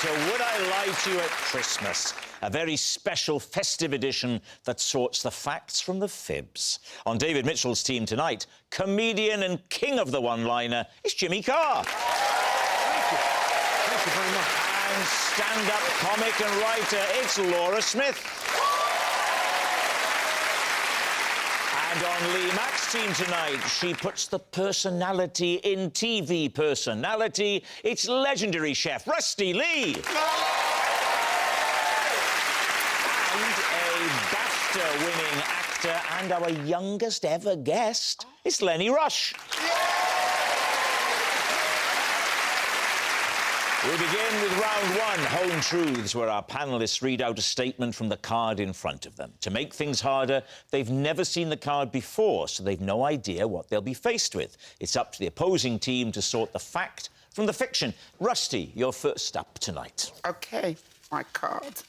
to Would I Lie to You at Christmas? A very special festive edition that sorts the facts from the fibs. On David Mitchell's team tonight, comedian and king of the one-liner is Jimmy Carr. Thank you. Thank you very much. And stand-up comic and writer, it's Laura Smyth. And on Lee Mack's team tonight, she puts the personality in TV personality. It's legendary chef Rustie Lee. And a BAFTA-winning actor and our youngest ever guest, it's Lenny Rush. We begin with round one, Home Truths, where our panellists read out a statement from the card in front of them. To make things harder, they've never seen the card before, so they've no idea what they'll be faced with. It's up to the opposing team to sort the fact from the fiction. Rustie, you're first up tonight. OK, my card.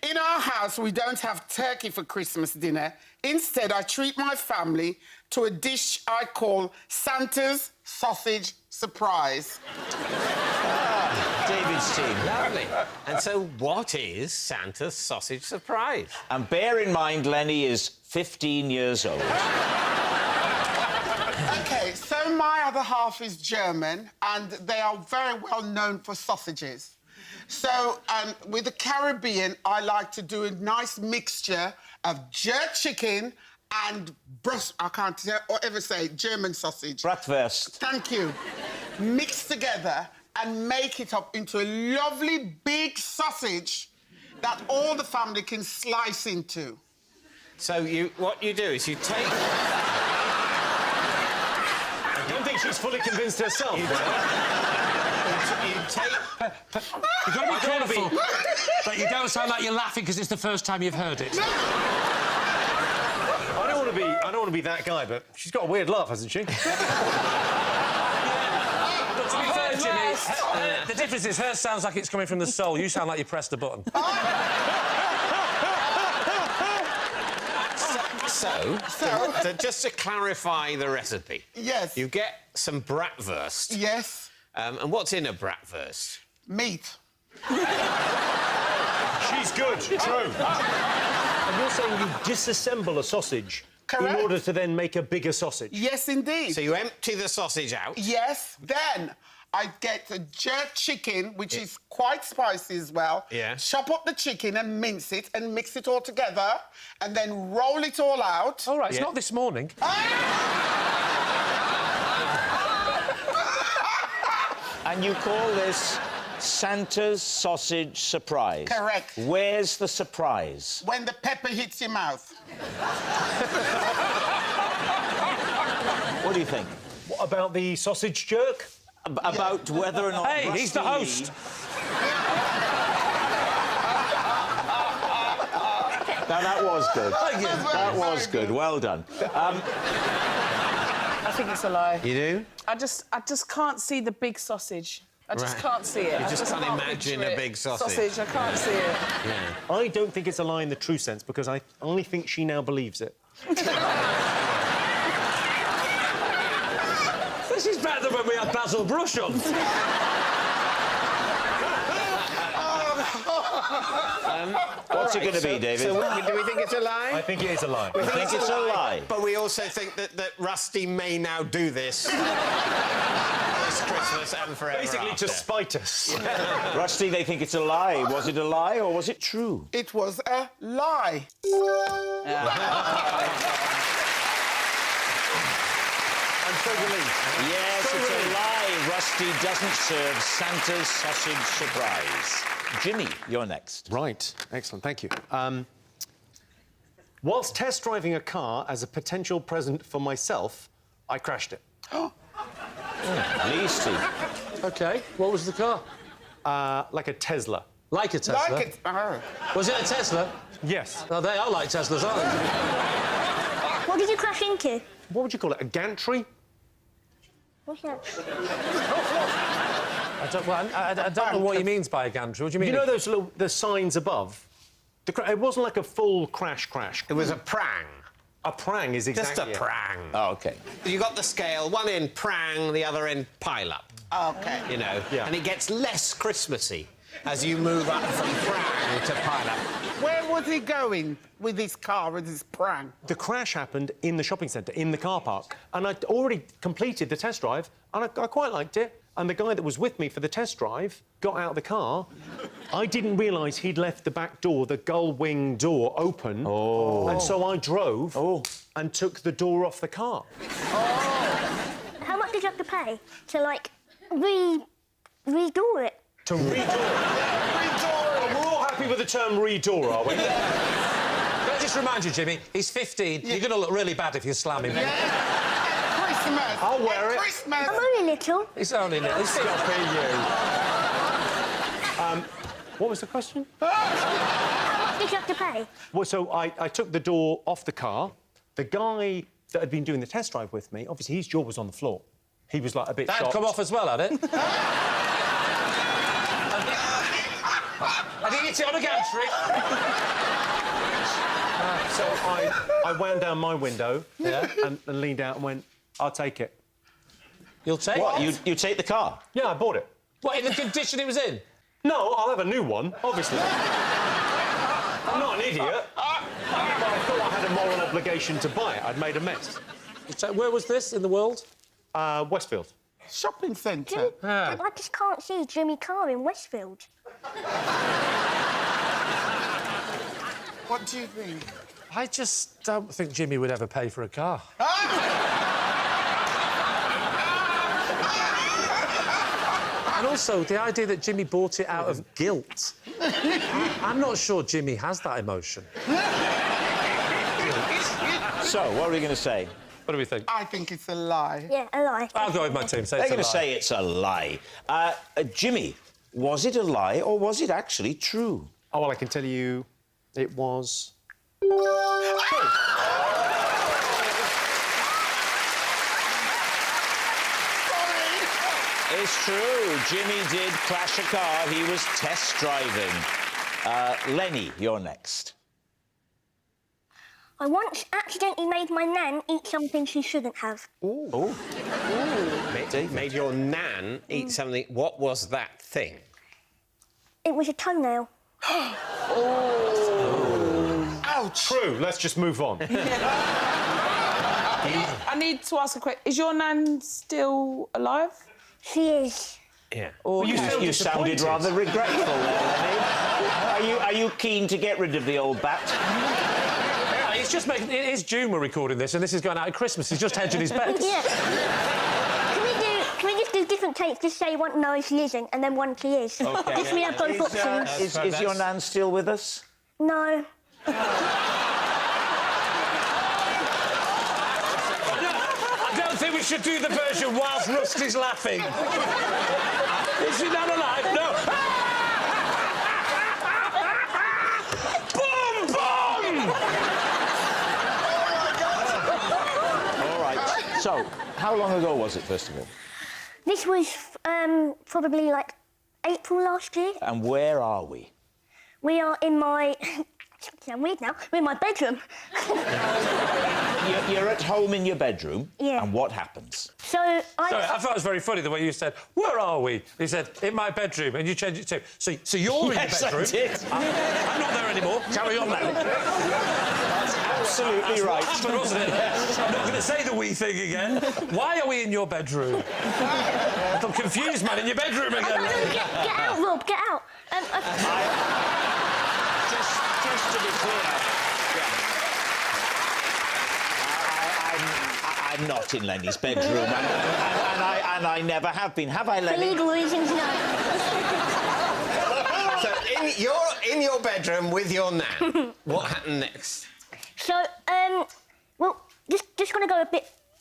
In our house, we don't have turkey for Christmas dinner. Instead, I treat my family to a dish I call Santa's sausage surprise. David's team. Lovely. And so what is Santa's sausage surprise? And bear in mind, Lenny is 15 years old. OK, so my other half is German, and they are very well known for sausages. So, with the Caribbean, I like to do a nice mixture of jerk chicken and I can't ever say German sausage. Bratwurst. Thank you. Mix together and make it up into a lovely big sausage that all the family can slice into. So what you do is you take... I don't think she's fully convinced herself. You take... You've got to be careful that you don't sound like you're laughing because it's the first time you've heard it. I don't want to be that guy, but she's got a weird laugh, hasn't she? But to be fair, Jimmy, the difference is hers sounds like it's coming from the soul. You sound like you pressed a button. So, just to clarify the recipe. Yes. You get some bratwurst. Yes. And what's in a bratwurst? Meat. She's good, true. And you're saying you disassemble a sausage Correct. in order to then make a bigger sausage? Yes, indeed. So you empty the sausage out. Yes. Then I get a jerk chicken, which is quite spicy as well. Yeah. Chop up the chicken and mince it and mix it all together and then roll it all out. All right, it's not this morning. And you call this Santa's sausage surprise. Correct. Where's the surprise? When the pepper hits your mouth. What do you think? What about the sausage jerk? About whether or not... Hey, he's the host. Now, that was good. That was good. Well done. I think it's a lie. You do? I just can't see the big sausage. I just Right. can't see it. You I just can't imagine picture a it. big sausage. I can't see it. Yeah. I don't think it's a lie in the true sense, because I only think she now believes it. This is better than when we had Basil Brush on. What's it going to be, David? So do we think it's a lie? I think it is a lie. I think it's a lie. But we also think that Rustie may now do this this Christmas and forever Basically after. to spite us. Rustie, they think it's a lie. Was it a lie or was it true? It was a lie. I'm so relieved. Yes, it's a lie. Rustie doesn't serve Santa's sausage surprise. Jimmy, you're next. Right. Excellent. Thank you. Whilst test driving a car as a potential present for myself, I crashed it. Lee's team. OK, what was the car? Like a Tesla. Like a Tesla? Like it. Was it a Tesla? Yes. Oh, they are like Teslas, aren't they? What did you crash into? What would you call it? A gantry? What's that? I don't know what he means by a gantry. What do you mean? You know those little signs above? It wasn't like a full crash. It was a prang. A prang is Just exactly a prang. Oh, OK. You got the scale, one end prang, the other end pile up. OK. You know, Yeah. and it gets less Christmassy as you move up from prang to pile up. Where was he going with his car, with his pram? The crash happened in the shopping centre, in the car park, and I'd already completed the test drive, and I quite liked it. And the guy that was with me for the test drive got out of the car. I didn't realise he'd left the back door, the gull wing door, open. Oh. And so I drove and took the door off the car. How much did you have to pay to, like, redo it? To redoor it. Redoor it. We're all happy with the term redoor, are we? Can I just remind you, Jimmy, he's 15. You're going to look really bad if you slam him. Christmas. I'll wear it. Christmas. I'm only little. It's only little. Stop it, you. What was the question? How much did you have to pay? Well, so I took the door off the car. The guy that had been doing the test drive with me, obviously his jaw was on the floor. He was, like, a bit That'd shocked. come off as well, had it? I think it's on a gantry. So I wound down my window and leaned out and went, I'll take it. You'll take What? it? You take the car? Yeah, I bought it. What, in the condition it was in? No, I'll have a new one, obviously. I'm not an idiot. But I thought I had a moral obligation to buy it. I'd made a mess. Where was this in the world? Westfield. Shopping Jimmy, centre. I just can't see Jimmy Carr in Westfield. What do you think? I just don't think Jimmy would ever pay for a car. And also, the idea that Jimmy bought it out of guilt. I'm not sure Jimmy has that emotion. So, what are we going to say? What do we think? I think it's a lie. Yeah, a lie. I'll go with my team. Say They're it's a going to lie. say it's a lie. Jimmy, was it a lie or was it actually true? Oh, well, I can tell you it was... It's true. Jimmy did crash a car. He was test driving. Lenny, you're next. I once accidentally made my nan eat something she shouldn't have. Made your nan eat something. What was that thing? It was a toenail. Ouch. True, let's just move on. I need to ask a question. Is your nan still alive? She is. Yeah. Or You sounded rather regretful there, Lenny. Are you keen to get rid of the old bat? It's just making... It is June we're recording this, and this is going out at Christmas. He's just hedging his bets. Yeah. Can we just do different takes? Just say one no, she isn't, and then one she is. OK. Just we have both options. Is your nan still with us? No. I don't think we should do the version whilst Rustie's laughing. Is she not alive? No. Boom! Boom! All right. So, how long ago was it, first of all? This was probably like April last year. And where are we? We are in my... I'm weird now. We're in my bedroom. You're at home in your bedroom. Yeah. And what happens? So Sorry, I thought it was very funny the way you said, "Where are we?" You said, "In my bedroom," and you changed it to... So you're Yes, in your bedroom. I did. I'm not there anymore. Carry on now. That's absolutely right. But wasn't it? I'm not going to say the wee thing again. Why are we in your bedroom? I'm confused, man, in your bedroom again. Get out, Rob, get out. Just to be clear, I'm not in Lenny's bedroom, and I never have been. Have I, For Lenny? legal reasons, no. So in your bedroom with your nan. What happened next? So, well, just gonna go a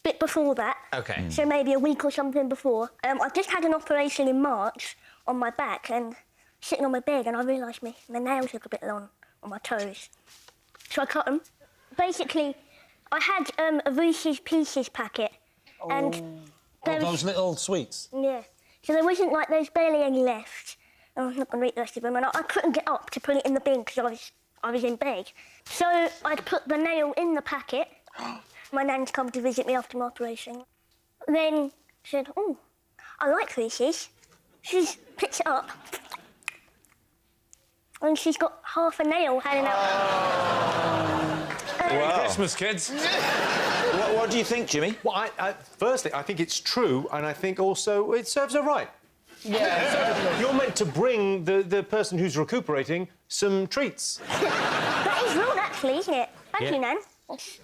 bit before that. OK. So maybe a week or something before. I've just had an operation in March on my back and sitting on my bed, and I realised my nails look a bit long on my toes. So I cut them. Basically, I had a Reese's Pieces packet, and there was... Those little sweets. Yeah. So there wasn't, like, there's barely any left. I'm not going to eat the rest of them, and I couldn't get up to put it in the bin because I was in bed. So I'd put the nail in the packet, My nan's come to visit me after my operation. Then she said, oh, I like Reese's. She's picked it up. And she's got half a nail hanging out. Merry Christmas, kids. What do you think, Jimmy? Well, firstly, I think it's true, and I think also it serves her right. Yeah. You're meant to bring the person who's recuperating some treats. That is wrong, actually, isn't it? Thank you, Nan. That's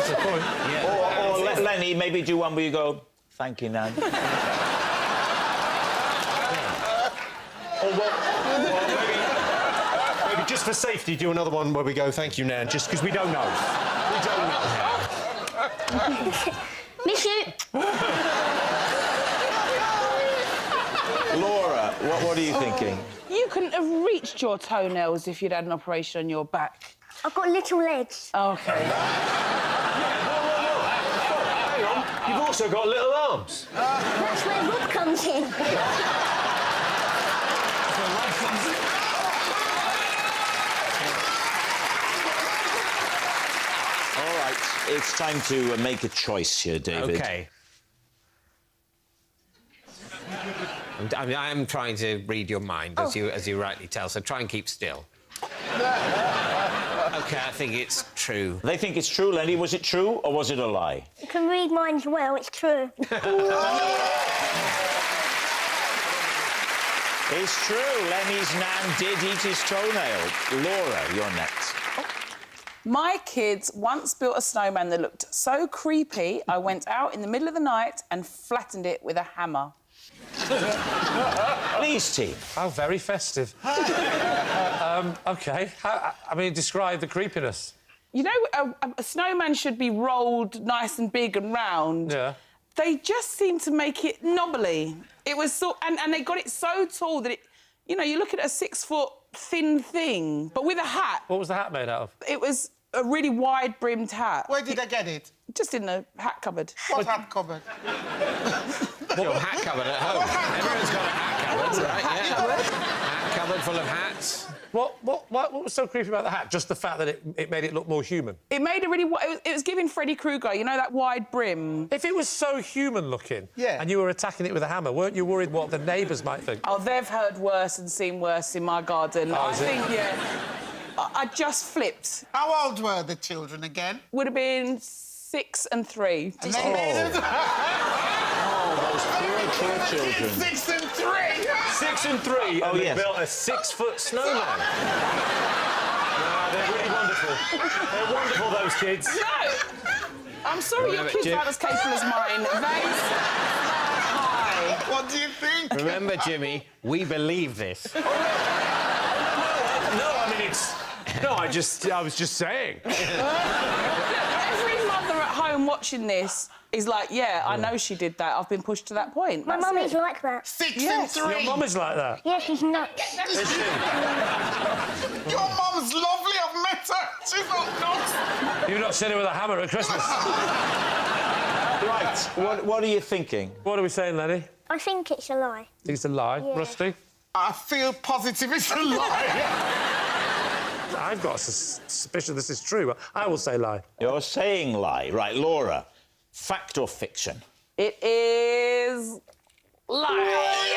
the point. Or let Lenny maybe do one where you go, thank you, Nan. Or maybe just for safety, do another one where we go, thank you, Nan, just because we don't know. We don't know. Miss you. Laura, what are you thinking? You couldn't have reached your toenails if you'd had an operation on your back. I've got little legs. OK. Hang on, you've also got little arms. That's where Rob comes in. All right, it's time to make a choice here, David. OK. I'm trying to read your mind, as you rightly tell, so try and keep still. OK, I think it's true. They think it's true, Lenny. Was it true or was it a lie? You can read minds well, it's true. It's true. Lenny's nan did eat his toenail. Laura, you're next. My kids once built a snowman that looked so creepy, I went out in the middle of the night and flattened it with a hammer. Please, team. How very festive. OK. I mean, describe the creepiness. You know, a snowman should be rolled nice and big and round. Yeah. They just seemed to make it knobbly. It was so... And they got it so tall that it... You know, you look at a 6-foot thin thing, but with a hat. What was the hat made out of? It was a really wide-brimmed hat. Where did I get it? Just in the hat cupboard. What hat cupboard? Your hat cupboard at home. Everyone's got a hat cupboard, right? Hat cupboard full of hats. What was so creepy about the hat? Just the fact that it made it look more human? It made a really... It was giving Freddy Krueger, you know, that wide brim. If it was so human-looking Yeah. and you were attacking it with a hammer, weren't you worried what the neighbours might think? Oh, they've heard worse and seen worse in my garden. I think, yeah... I just flipped. How old were the children again? Would have been 6 and 3. And they made it... Those poor children. 6 and 3! 6 and 3, and they built a 6-foot snowman. They're really wonderful. They're wonderful, those kids. No! I'm sorry, your kids aren't as capable as mine. They high. What do you think? Remember, Jimmy, we believe this. No, I mean, it's... No, I was just saying. Every mother at home watching this is like, yeah, I know she did that. I've been pushed to that point. My mum is like that. 6 and 3. Your mum is like that? Yeah, she's nuts. Your mum's lovely, I've met her. She's not nuts. You've not seen her with a hammer at Christmas. Right, what are you thinking? What are we saying, Lenny? I think it's a lie. Think it's a lie? Yeah. Rusty? I feel positive it's a lie. I've got a suspicion this is true. I will say lie. You're saying lie. Right, Laura, fact or fiction? It is... lie.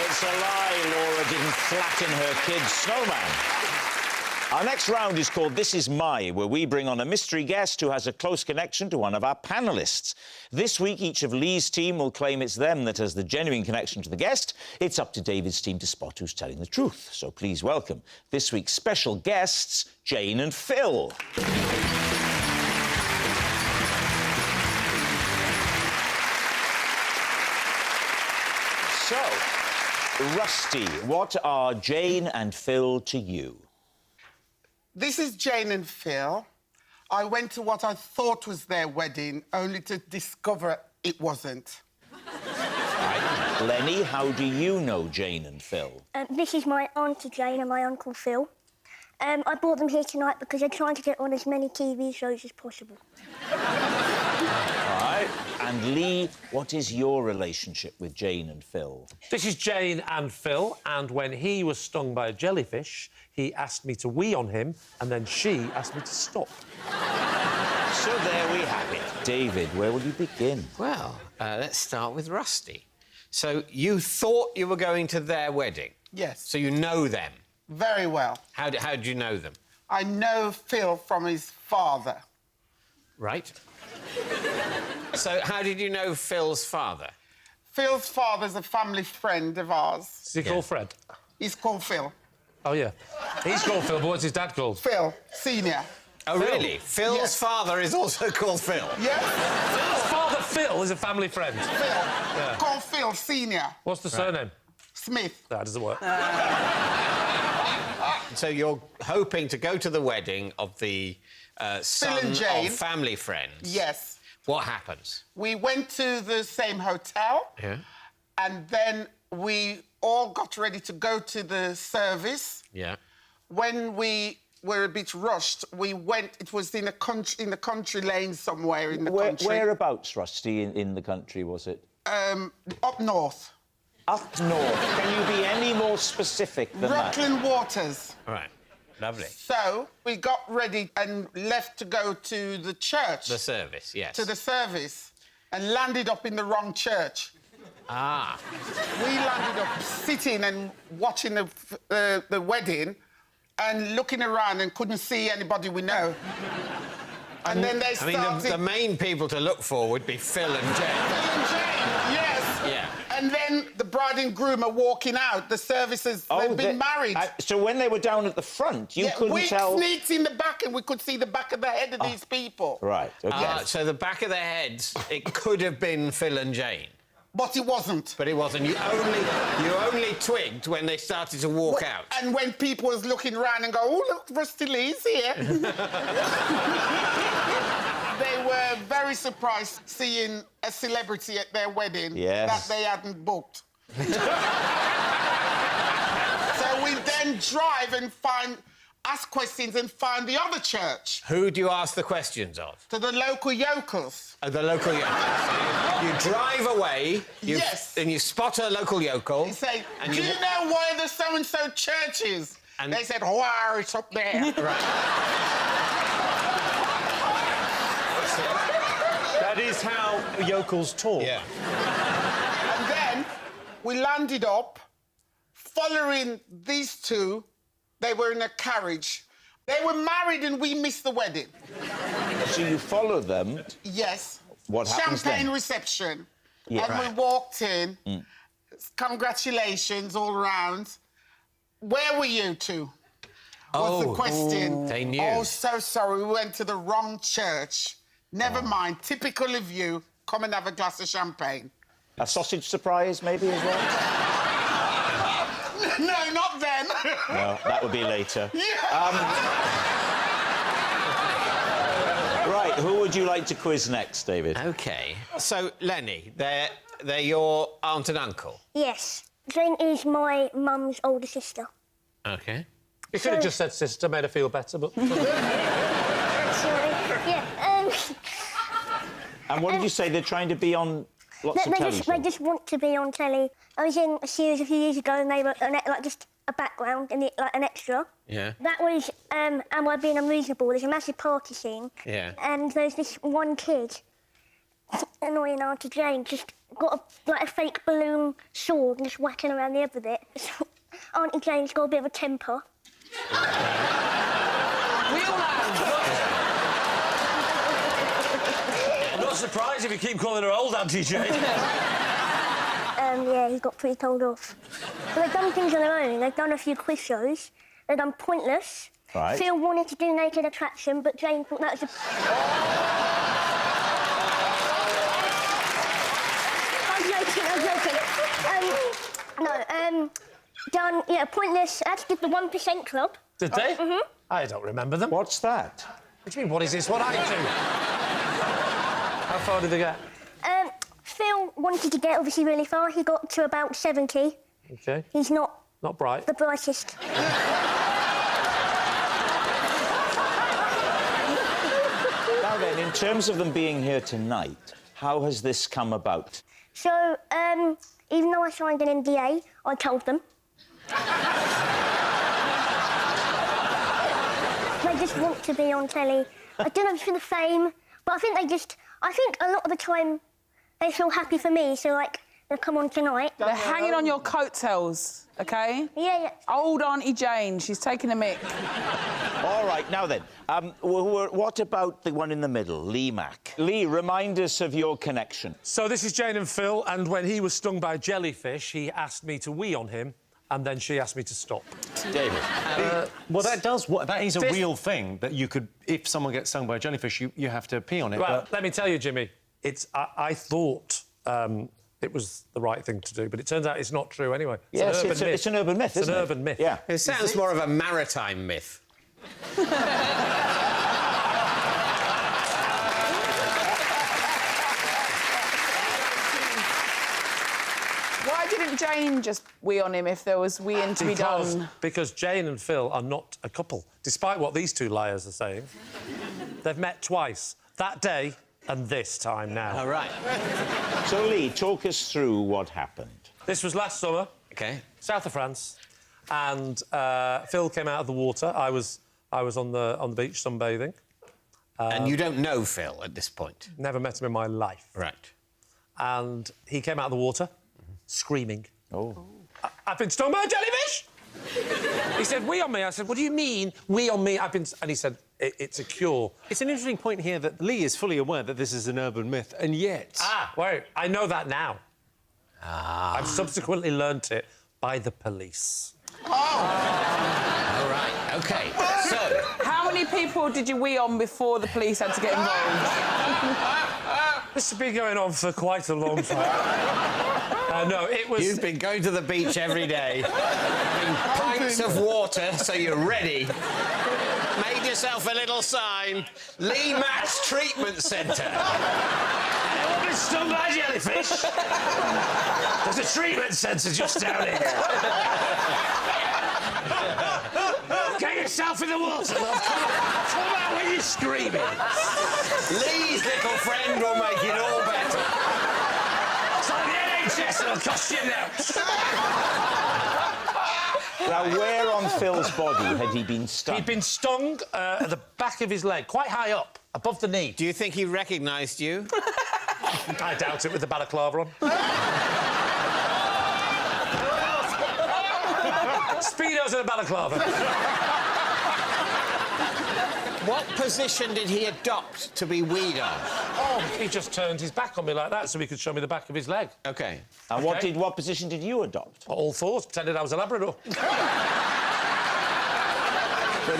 It's a lie. Laura didn't flatten her kid's snowman. Our next round is called This Is My, where we bring on a mystery guest who has a close connection to one of our panellists. This week, each of Lee's team will claim it's them that has the genuine connection to the guest. It's up to David's team to spot who's telling the truth. So please welcome this week's special guests, Jane and Phil. So, Rusty, what are Jane and Phil to you? This is Jane and Phil. I went to what I thought was their wedding, only to discover it wasn't. Lenny, how do you know Jane and Phil? This is my Auntie Jane and my Uncle Phil. I brought them here tonight because they're trying to get on as many TV shows as possible. All right. And Lee, what is your relationship with Jane and Phil? This is Jane and Phil, and when he was stung by a jellyfish, he asked me to wee on him, and then she asked me to stop. So there we have it. David, where will you begin? Well, let's start with Rustie. So you thought you were going to their wedding? Yes. So you know them? Very well. How do you know them? I know Phil from his father. Right. So how did you know Phil's father? Phil's father's a family friend of ours. Is he called Fred? He's called Phil. Oh, yeah. He's called Phil, but what's his dad called? Phil, senior. Oh, really? Phil's Yes. father is also called Phil? Yes, Phil's father, Phil, is a family friend. Phil. Called Phil, senior. What's the surname? Smyth. That doesn't work. So you're hoping to go to the wedding of the son and Jane. of family friends? Yes. What happens? We went to the same hotel. Yeah. And then we all got ready to go to the service. Yeah. When we were a bit rushed, we went. It was in the country lane somewhere in the country. Whereabouts, Rusty, in the country was it? Up north. Up north. Can you be any more specific than that? Rockland Waters. All right. Lovely. So we got ready and left to go to the church. The service, yes. To the service, and landed up in the wrong church. Ah. We landed up sitting and watching the wedding and looking around and couldn't see anybody we know. And then they started... I mean, the main people to look for would be Phil and Jane. Phil and Jane, yes. Yeah. And then the bride and groom are walking out. The services, they've been married. So when they were down at the front, you couldn't tell... We sneaked in the back and we could see the back of the head of these people. Right, OK. So the back of their heads, it could have been Phil and Jane. But it wasn't. But it wasn't. You only twigged when they started to walk out. And when people was looking around and go, oh, look, Rusty Lee's here. They were very surprised seeing a celebrity at their wedding that they hadn't booked. So we then drive and ask questions and find the other church. Who do you ask the questions of? To the local yokels. The local yokels. You drive away, and you spot a local yokel. You say, do you know where the so-and-so church is? And they said, oh, it's up there. Right. That is how yokels talk. Yeah. And then we landed up, following these two. They were in a carriage. They were married and we missed the wedding. So you followed them? Yes. What happens then? Champagne reception. Yeah. And we walked in. Congratulations all round. Where were you two? Was the question. They knew. Oh, so sorry. We went to the wrong church. Never mind. Typical of you. Come and have a glass of champagne. A sausage surprise, maybe, as well? No, not then. No, that would be later. Yeah. Right, who would you like to quiz next, David? OK. So, Lenny, they're your aunt and uncle? Yes. Jane is my mum's older sister. OK. You could have just said sister, made her feel better, but... Sorry. Yeah, And what did you say? They're trying to be on lots of telly? They just want to be on telly. I was in a series a few years ago and they were like just a background and like an extra. Yeah. That was Am I Being Unreasonable? There's a massive party scene. Yeah. And there's this one kid, annoying Auntie Jane, just got a fake balloon sword and just whacking around the other bit. Auntie Jane's got a bit of a temper. We all have. I'm not surprised if you keep calling her old Auntie Jane. Yeah, he got pretty told off. But they've done things on their own. They've done a few quiz shows. They've done Pointless. Right. Phil wanted to do Naked Attraction, but Jane thought that was I'm joking. Done, Pointless. Had to give the 1% Club. Did they? I don't remember them. What's that? What do you mean, what is this? What I do? How far did they get? Phil wanted to get, obviously, really far. He got to about 70. OK. He's not bright. the brightest. Now then, in terms of them being here tonight, How has this come about? So, even though I signed an NDA, I told them. They just want to be on telly. I don't know if it's for the fame, but I think I think a lot of the time they feel happy for me, so, like, they'll come on tonight. They're hanging on your coattails, OK? Yeah. Old Auntie Jane, she's taking a mick. All right, now then, what about the one in the middle, Lee Mack? Lee, remind us of your connection. So this is Jane and Phil, and when he was stung by a jellyfish, he asked me to wee on him, and then she asked me to stop. David? Well, that is a real thing, that you could... If someone gets stung by a jellyfish, you have to pee on it. Well, but... let me tell you, Jimmy, I thought it was the right thing to do, but it turns out it's not true anyway. Yes, it's an urban myth, isn't it? It's an urban myth. Yeah. It sounds more of a maritime myth. Why didn't Jane just wee on him if there was weeing to be done? Because Jane and Phil are not a couple, despite what these two liars are saying. They've met twice, that day and this time now. All right. So, Lee, talk us through what happened. This was last summer. OK. South of France, and Phil came out of the water. I was on the beach sunbathing. And you don't know Phil at this point? Never met him in my life. Right. And he came out of the water, screaming. Oh. I've been stung by a jellyfish! He said, wee on me. I said, what do you mean, wee on me? And he said, it's a cure. It's an interesting point here that Lee is fully aware that this is an urban myth, and yet... Wait, I know that now. I've subsequently learnt it by the police. All right, OK. So... How many people did you wee on before the police had to get involved? This has been going on for quite a long time. No, it was... You've been going to the beach every day, having pints of water so you're ready. Made yourself a little sign. Lee Mack's Treatment Centre. Anyone been stung by a jellyfish? There's a treatment centre just down here. Get yourself in the water, love. Come out when you're screaming. Lee's little friend will make it all better. It's like the NHS, it'll cost you now. Now, where on Phil's body had he been stung? He'd been stung at the back of his leg, quite high up, above the knee. Do you think he recognised you? I doubt it with the balaclava on. Speedos and a balaclava. What position did he adopt to be weed on? Oh, he just turned his back on me like that so he could show me the back of his leg. OK. And what position did you adopt? All fours, pretended I was a Labrador. With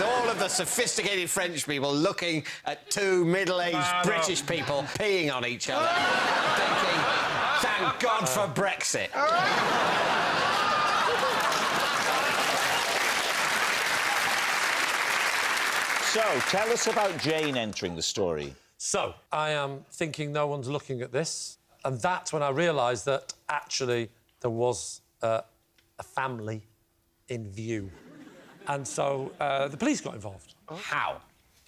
all of the sophisticated French people looking at two middle-aged British people peeing on each other, thinking, thank God for Brexit. So, tell us about Jane entering the story. So, I am thinking no one's looking at this, and that's when I realised that, actually, there was a family in view. And so the police got involved. How?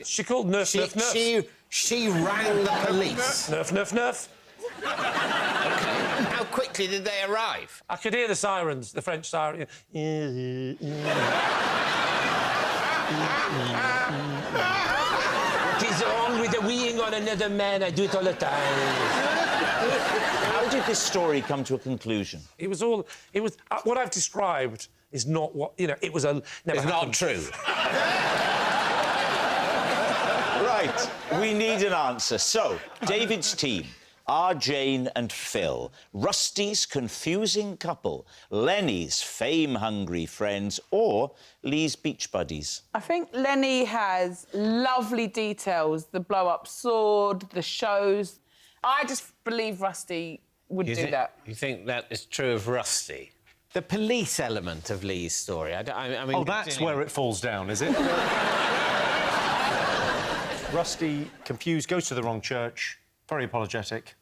She called Nerf, Nerf, Nerf. She rang the police? Nerf, Nerf, Nerf. OK. How quickly did they arrive? I could hear the sirens, the French siren. What is wrong with the weeing on another man? I do it all the time. How did this story come to a conclusion? It was what I've described is not what, you know, it was a... It's not true. Right, we need an answer. So, David's team are Jane and Phil, Rustie's confusing couple, Lenny's fame-hungry friends, or Lee's beach buddies? I think Lenny has lovely details. The blow-up sword, the shows. I just believe Rustie would do that. You think that is true of Rustie? The police element of Lee's story. I mean... Oh, that's where it falls down, is it? Rustie, confused, goes to the wrong church, very apologetic.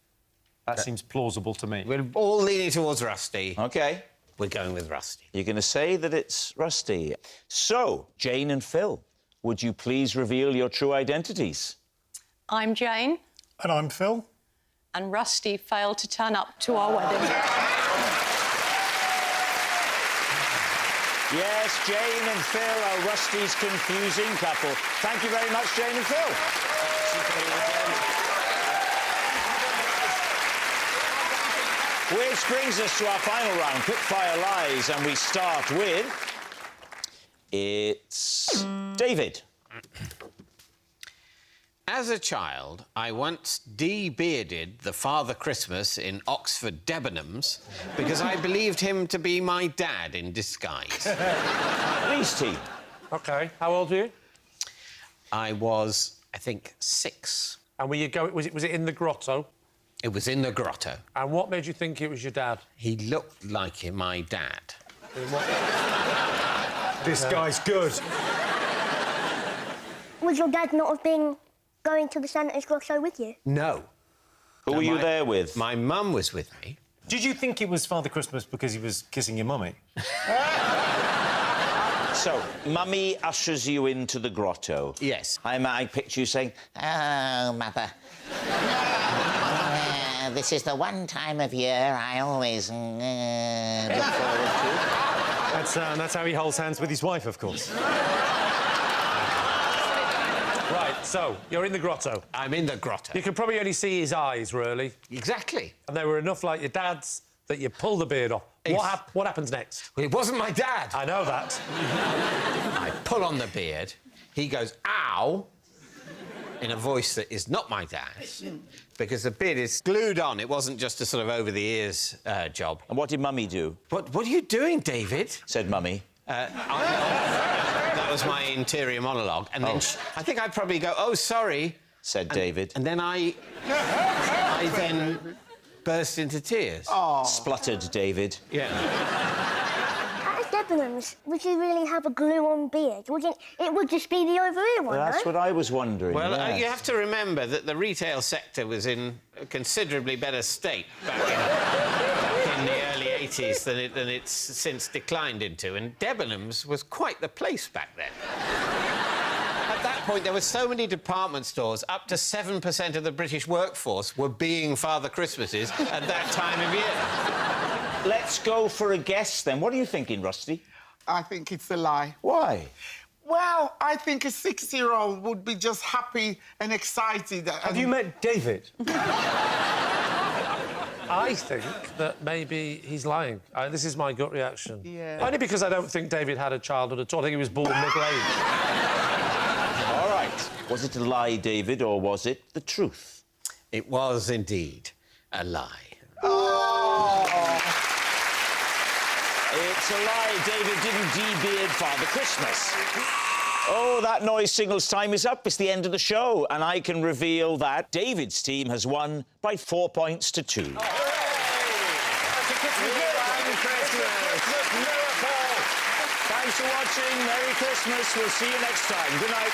That seems plausible to me. We're all leaning towards Rustie. OK. We're going with Rustie. You're going to say that it's Rustie. So, Jane and Phil, would you please reveal your true identities? I'm Jane. And I'm Phil. and Rustie failed to turn up to our wedding. Yes, Jane and Phil are Rustie's confusing couple. Thank you very much, Jane and Phil. Which brings us to our final round, Quickfire Lies, and we start with... It's... David. As a child, I once de-bearded the Father Christmas in Oxford Debenhams because I believed him to be my dad in disguise. Rustie. OK. How old were you? I was, I think, 6. And were you going... Was it in the grotto? It was in the grotto. And what made you think it was your dad? He looked like my dad. This guy's good. Would your dad not have been going to the Santa's grotto with you? No. Who were you there with? My mum was with me. Did you think it was Father Christmas because he was kissing your mummy? So, Mummy ushers you into the grotto. Yes. I picture you saying, Oh, Mother. This is the one time of year I always look forward to. That's how he holds hands with his wife, of course. Right, so, you're in the grotto. I'm in the grotto. You can probably only see his eyes, really. Exactly. And they were enough like your dad's that you pull the beard off. What happens next? Well, it wasn't my dad. I know that. I pull on the beard. He goes, ow, in a voice that is not my dad's, because the beard is glued on. It wasn't just a sort of over-the-ears job. and what did Mummy do? What are you doing, David? Said Mummy. That was my interior monologue. And then I think I'd probably go, oh, sorry. Said David. And then I then burst into tears. Oh. Spluttered David. Yeah. At Debenhams, would you really have a glue-on beard? It would just be the over-ear one, That's no? what I was wondering. Well, yes. you have to remember that the retail sector was in a considerably better state back in the early 80s than it's since declined into, and Debenhams was quite the place back then. At that point, there were so many department stores, up to 7% of the British workforce were being Father Christmases at that time of year. Let's go for a guess, then. What are you thinking, Rustie? I think it's a lie. Why? Well, I think a 6-year-old would be just happy and excited. Have you met David? I think that maybe he's lying. This is my gut reaction. Yeah. Only because I don't think David had a childhood at all. I think he was born middle-aged. All right. Was it a lie, David, or was it the truth? It was indeed a lie. Oh. It's a lie. David didn't de-beard Father Christmas. Oh, that noise singles time is up. It's the end of the show, and I can reveal that David's team has won by 4 points to 2. That's a Christmas miracle! Thanks for watching. Merry Christmas. We'll see you next time. Good night.